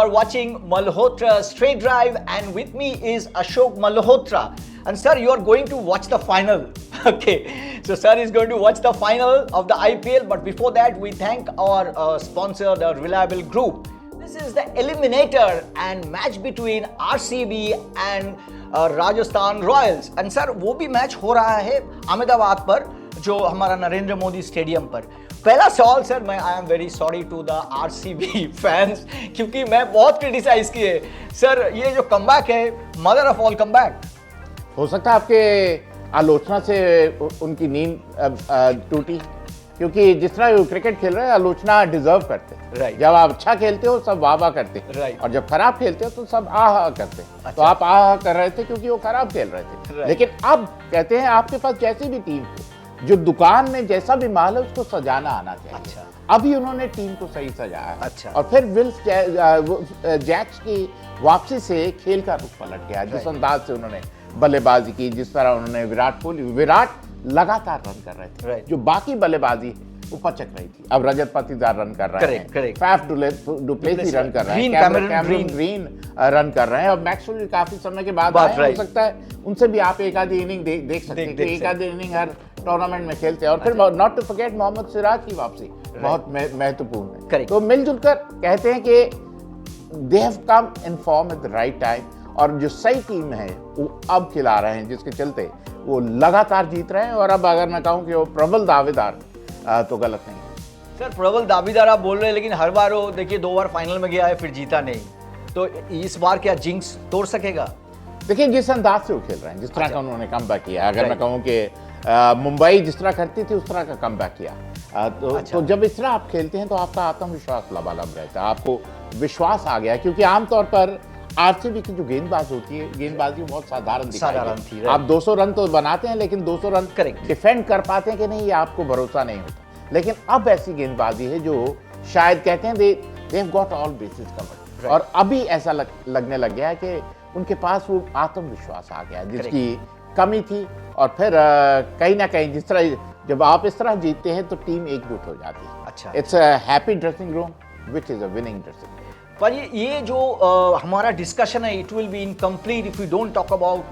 are watching Malhotra Straight Drive, and with me is Ashok Malhotra. And sir, you are going to watch the final. Okay, so sir is going to watch the final of the IPL. But before that, we thank our sponsor, the Reliable Group. This is the eliminator and match between RCB and Rajasthan Royals. And sir, वो भी match हो रहा है अहमदाबाद पर, जो हमारा Narendra Modi stadium पर. पहला सवाल सर, मैं I am very sorry to the RCB fans, क्योंकि मैं बहुत क्रिटिसाइज किए सर. ये जो कमबैक है, मदर ऑफ ऑल कमबैक. हो सकता है आपके आलोचना से उनकी नींद टूटी, क्योंकि जिस तरह वो क्रिकेट खेल रहे हैं आलोचना डिजर्व करते हैं. Right. जब आप अच्छा खेलते हो सब वाह वाह करते हैं. Right. और जब खराब खेलते हो तो सब आह करते हैं. अच्छा. तो आप आह कर रहे थे क्योंकि वो खराब खेल रहे थे. Right. लेकिन अब कहते हैं आपके पास जैसी भी टीम हो, जो दुकान में जैसा भी माल है उसको सजाना आना चाहिए. अच्छा. अभी उन्होंने टीम को सही सजाया. अच्छा. और फिर विल्स जैक्स की वापसी से खेल का रुख पलट गया. जिस अंदाज से उन्होंने बल्लेबाजी की, जिस तरह उन्होंने विराट लगातार रन कर रहे थे. Right. जो बाकी बल्लेबाजी वो पचक रही थी. अब रजत पाटीदार रन कर रहे हैं, फैफ डुप्लेसी रन कर रहे हैं, कैमरन ग्रीन रन कर रहे हैं, और मैक्सवेल काफी समय के बाद हो सकता है उनसे भी आप एक आधी इनिंग देख सकते हैं. एक आधी इनिंग हर टूर्नामेंट में खेलते हैं. और फिर not to forget Mohammed Siraj की वापसी बहुत महत्वपूर्ण है. तो मिलजुल कर कहते हैं कि they have come in form at the right time, और जो सही टीम है वो अब खिला रहे हैं, जिसके चलते वो लगातार जीत रहे हैं. और अब अगर मैं कहूँ कि वो प्रबल दावेदार तो गलत नहीं है. सर, प्रबल दावेदार आप बोल रहे हैं, लेकिन हर बार वो देखिए 2 बार फाइनल में गया है फिर जीता नहीं. तो इस बार क्या जिंक्स तोड़ सकेगा? देखिए जिस अंदाज से वो खेल रहे हैं, जिस तरह का उन्होंने कमबैक किया. अगर मैं कहूँ कि मुंबई जिस तरह करती थी उस तरह का कमबैक किया, तो जब इस तरह आप खेलते हैं तो आपका आत्मविश्वास लबालब रहता है, आपको विश्वास आ गया. क्योंकि आमतौर पर आरसीबी की जो गेंदबाज होती है, गेंदबाजी बहुत साधारण थी. आप 200 रन तो बनाते हैं, लेकिन 200 रन डिफेंड कर पाते हैं कि नहीं, ये आपको भरोसा नहीं होता. लेकिन अब ऐसी गेंदबाजी है जो शायद कहते हैं they have got all basis covered. और अभी ऐसा लगने लग गया है कि उनके पास वो आत्मविश्वास आ गया जिसकी कमी थी. और फिर कहीं ना कहीं जिस तरह जब आप इस तरह जीतते हैं तो टीम एकजुट हो जाती है. अच्छा. It's a happy dressing room which is a winning dressing room. पर ये जो हमारा डिस्कशन है, it will be incomplete if you don't talk about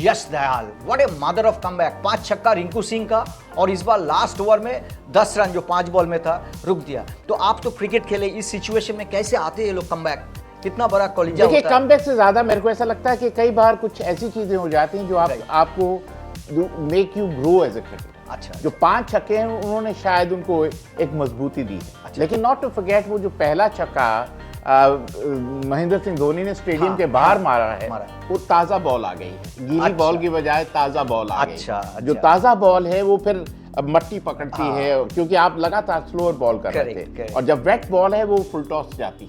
Yash Dayal. What a mother of comeback. 5 छक्का रिंकू सिंह का, और इस बार लास्ट ओवर में 10 रन जो 5 बॉल में था रुक दिया. तो आप तो क्रिकेट खेले, इस सिचुएशन में कैसे आते हैं लोग कमबैक? कितना बड़ा कॉलेजा होता है. देखिए कमबैक से ज्यादा मेरे को ऐसा लगता है कि कई बार कुछ ऐसी चीजें हो जाती हैं जो आपको make you grow as a cricketer. अच्छा. जो 5 छक्के हैं उन्होंने शायद उनको एक मजबूती दी. अच्छा. लेकिन नॉट टू फॉरगेट वो जो पहला छक्का महेंद्र सिंह धोनी ने स्टेडियम के बाहर मारा है, वो ताजा बॉल आ गई है. गीली बॉल की बजाय ताजा बॉल आ गई. जो ताजा बॉल है वो फिर मट्टी पकड़ती है, क्योंकि आप लगातार स्लोअर बॉल कर रहे थे. और जब वेट बॉल है वो फुल टॉस जाती.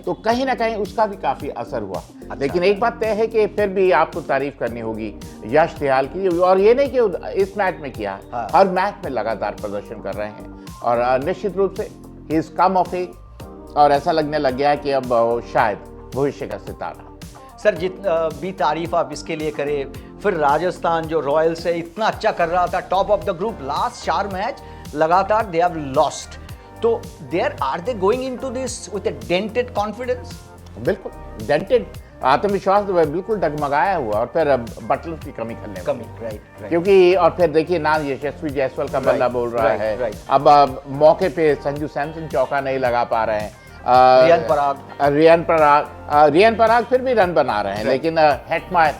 तो कहीं ना कहीं उसका भी काफी असर हुआ. लेकिन एक बात तय है कि फिर भी आपको तारीफ करनी होगी यश दयाल की. और ये नहीं कि इस मैच में किया, हर मैच में लगातार प्रदर्शन कर रहे हैं. और निश्चित रूप से he is come of age, और ऐसा लगने लग गया है कि अब शायद भविष्य का सितारा. सर, जितना भी तारीफ आप इसके लिए करें, फिर राजस्थान जो रॉयल्स है इतना अच्छा कर रहा था, top of the group, last 4 match लगातार दे हैव लॉस्ट. तो there are they going into this with a dented confidence? बिल्कुल डेंटेड. आत्मविश्वास तो बिल्कुल डगमगाया हुआ. और फिर बटलर की कमी राइट. क्योंकि और फिर देखिए ना यशस्वी जायसवाल का बल्ला बोल रहा है. अब मौके पे संजू सैमसन चौका नहीं लगा पा रहे हैं. रियान पराग फिर भी रन बना रहे हैं. लेकिन हेटमायर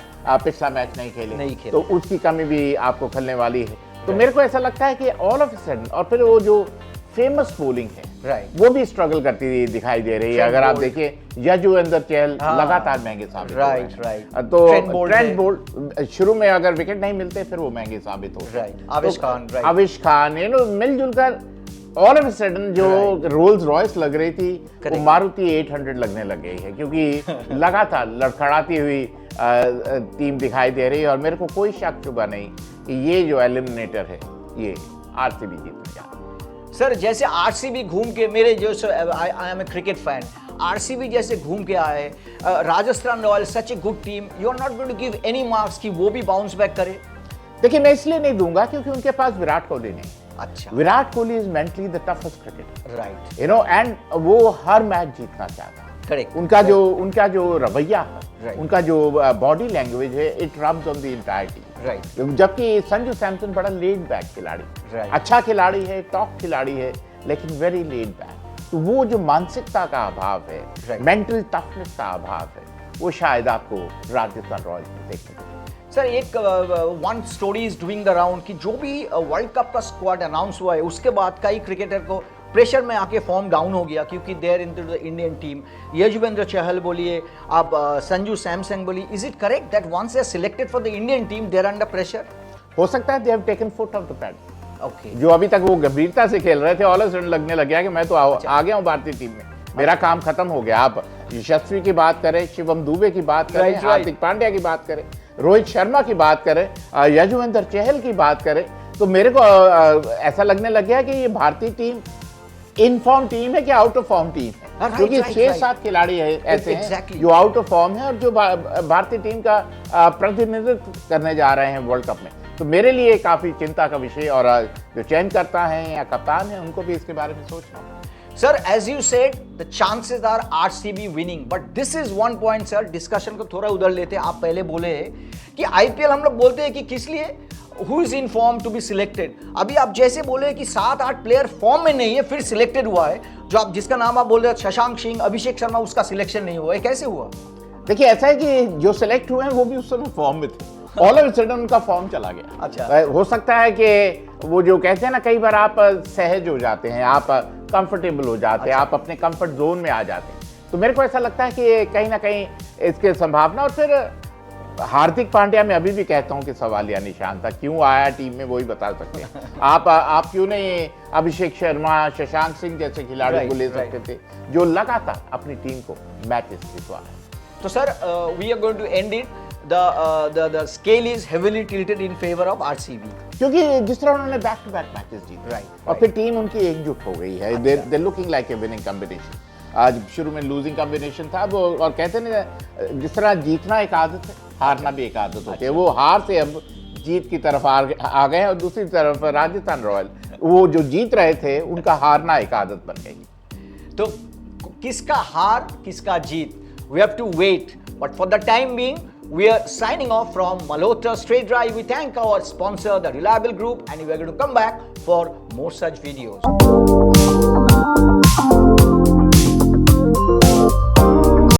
पिछला मैच नहीं खेले, तो उसकी कमी भी आपको खलने वाली है. तो मेरे को ऐसा लगता है कि ऑल ऑफ अ सडन, और फिर वो जो फेमस बॉलिंग है वो भी स्ट्रगल करती दिखाई दे रही है. अगर आप देखिए यजुवेंद्र चहल लगातार महंगे साबित हो रहे हैं. तो ट्रेंट बोल्ट शुरू में अगर विकेट नहीं मिलते फिर वो महंगे साबित हो रहे हैं. आविश खान मिलजुल कर ऑल ऑफ अ सडन जो रोल्स रॉयस लग रही थी वो मारुति 800 लगने लग गई है. क्योंकि लगातार लड़खड़ाती हुई टीम दिखाई दे रही है. और मेरे को कोई शक शुबा नहीं कि ये जो एलिमिनेटर है ये आरसीबी जीतेगा. सर, जैसे आरसीबी घूम के, मेरे जो I am a cricket fan, RCB जैसे घूम के आए, Rajasthan royals such a good team, you are not going to give any marks कि वो भी बाउंस बैक करे? देखिए मैं इसलिए नहीं दूंगा क्योंकि उनके पास विराट कोहली नहीं. अच्छा. Virat Kohli is mentally the toughest cricketer. Right. And वो हर मैच जीतना चाहता है. Correct. उनका जो रवैया है, Right. उनका जो बॉडी लैंग्वेज है, it rubs on the entire team. Right. जबकि संजू सैमसन बड़ा लेड बैक खिलाड़ी, Right. अच्छा खिलाड़ी है, टॉप खिलाड़ी है, लेकिन वेरी लेड बैक। तो वो जो मानसिकता का अभाव है, Right. मेंटल टफनेस का अभाव है, वो शायद आपको राजस्थान रॉयल्स में देखने को मिले। सर एक one story is doing the round कि जो भी वर्ल्ड कप का स्क्वाड अनाउंस हुआ है उसके बाद कई क्रिकेटर को प्रेशर में आके फॉर्म डाउन हो गया क्योंकि there in the Indian team. Yuzvendra Chahal बोलिए, आप संजू सैमसन बोलिए, is it correct that once they are selected for the Indian team they are under pressure? हो सकता है they have taken foot off the pad. Okay, जो अभी तक वो गंभीरता से खेल रहे थे, ऑल ऑफ सडन लगने लग गया कि मैं तो आ गया हूँ भारतीय टीम में, मेरा काम खत्म हो गया। आप यशस्वी की बात करें, शिवम दुबे की बात करें, Right. हार्दिक पांड्या की बात करें, रोहित शर्मा की बात करें, यजुवेंद्र चहल की बात करें, तो मेरे को ऐसा लगने लग गया कि ये भारतीय टीम इन फॉर्म टीम है कि आउट ऑफ फॉर्म टीम है, Right, क्योंकि right, 6-7 खिलाड़ी है ऐसे Exactly. हैं जो आउट ऑफ फॉर्म है और जो भारतीय टीम का प्रतिनिधित्व करने जा रहे हैं वर्ल्ड कप में। तो मेरे लिए काफी चिंता का विषय, और जो चयन करता है या कप्तान है उनको भी इसके बारे में सोचना होगा। Sir, as you said, the chances are RCB winning, but this is one point, sir. Discussion को थोड़ा उधर लेते हैं। आप पहले बोले कि आईपीएल हम लोग बोलते हैं कि किस लिए, who is in form to be selected। अभी आप जैसे बोले कि 7-8 प्लेयर फॉर्म में नहीं है फिर सिलेक्टेड हुआ है, जो आप जिसका नाम आप बोल रहे हैं शशांक सिंह, अभिषेक शर्मा, उसका सिलेक्शन नहीं हुआ है, कैसे हुआ? देखिए ऐसा है कि जो सिलेक्ट हुए हैं वो भी उस समय फॉर्म में थे, ऑल ऑफ सडन उनका फॉर्म चला गया। अच्छा। हो सकता है कि वो जो कहते हैं ना, कई बार आप सहज हो जाते हैं, आप कंफर्टेबल हो जाते हैं, आप अपने कंफर्ट जोन में आ जाते हैं। तो मेरे को ऐसा लगता है कि कहीं ना कहीं इसके संभावना, और फिर हार्दिक पांड्या में अभी भी कहता हूं कि सवालिया निशान था, क्यों आया टीम में वही बता सकते हैं। आप क्यों नहीं अभिषेक शर्मा, शशांक सिंह जैसे खिलाड़ी को ले सकते थे जो लगातार अपनी टीम को मैचेस जितवा रहे हैं। तो sir we are going to end it, the scale is heavily tilted in favor of RCB, क्योंकि जिस तरह उन्होंने बैक टू बैक मैचेस जीते, Right, और फिर टीम उनकी एकजुट हो गई है, they looking like a winning combination. आज शुरू में लूजिंग कॉम्बिनेशन था वो, और कहते हैं जिस तरह जीतना एक आदत है, हारना भी एक आदत होती है, वो हार से अब जीत की तरफ आ गए हैं। और दूसरी तरफ राजस्थान रॉयल, वो जो जीत रहे थे उनका हारना एक आदत बन गई। तो किसका हार किसका जीत, we have to wait, but for the time being we are signing off from Malhotra Straight Drive. We thank our sponsor, the Reliable Group, and we are going to come back for more such videos.